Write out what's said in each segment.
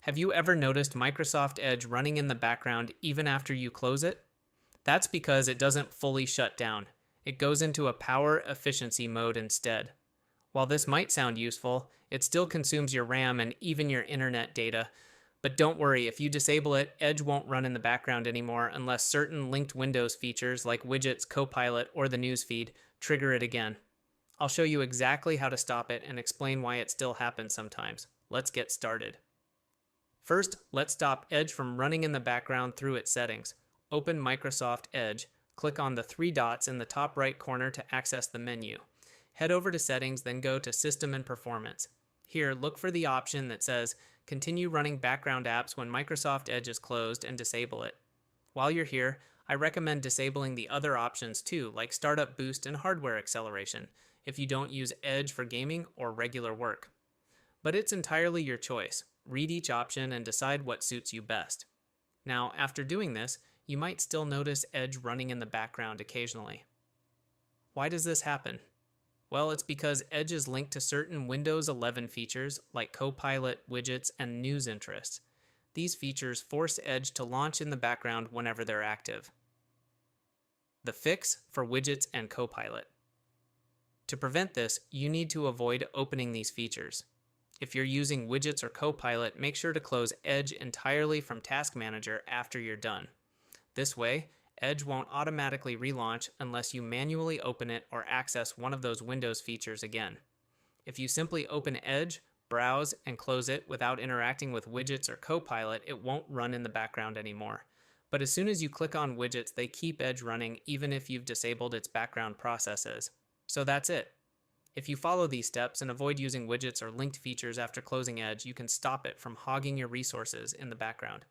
Have you ever noticed Microsoft Edge running in the background even after you close it? That's because it doesn't fully shut down. It goes into a power efficiency mode instead. While this might sound useful, it still consumes your RAM and even your internet data. But don't worry, if you disable it, Edge won't run in the background anymore unless certain linked Windows features like Widgets, Copilot, or the newsfeed trigger it again. I'll show you exactly how to stop it and explain why it still happens sometimes. Let's get started. First, let's stop Edge from running in the background through its settings. Open Microsoft Edge, click on the three dots in the top right corner to access the menu. Head over to Settings, then go to System and Performance. Here, look for the option that says Continue running background apps when Microsoft Edge is closed and disable it. While you're here, I recommend disabling the other options too, like Startup Boost and Hardware Acceleration, if you don't use Edge for gaming or regular work. But it's entirely your choice. Read each option and decide what suits you best. Now, after doing this, you might still notice Edge running in the background occasionally. Why does this happen? Well, it's because Edge is linked to certain Windows 11 features like Copilot, widgets, and news interests. These features force Edge to launch in the background whenever they're active. The fix for widgets and Copilot. To prevent this, you need to avoid opening these features. If you're using Widgets or Copilot, make sure to close Edge entirely from Task Manager after you're done. This way, Edge won't automatically relaunch unless you manually open it or access one of those Windows features again. If you simply open Edge, browse, and close it without interacting with Widgets or Copilot, it won't run in the background anymore. But as soon as you click on Widgets, they keep Edge running even if you've disabled its background processes. So that's it. If you follow these steps and avoid using widgets or linked features after closing Edge, you can stop it from hogging your resources in the background.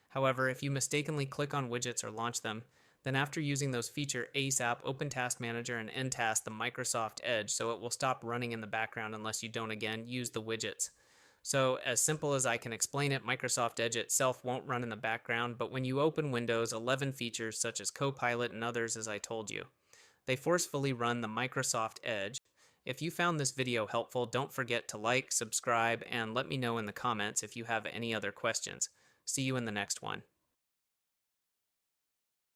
However, if you mistakenly click on widgets or launch them, then after using those features ASAP, open Task Manager and end task the Microsoft Edge so it will stop running in the background unless you don't again use the widgets. So as simple as I can explain it, Microsoft Edge itself won't run in the background, but when you open Windows, 11 features such as Copilot and others as I told you, they forcefully run the Microsoft Edge. If you found this video helpful, don't forget to like, subscribe, and let me know in the comments if you have any other questions. See you in the next one.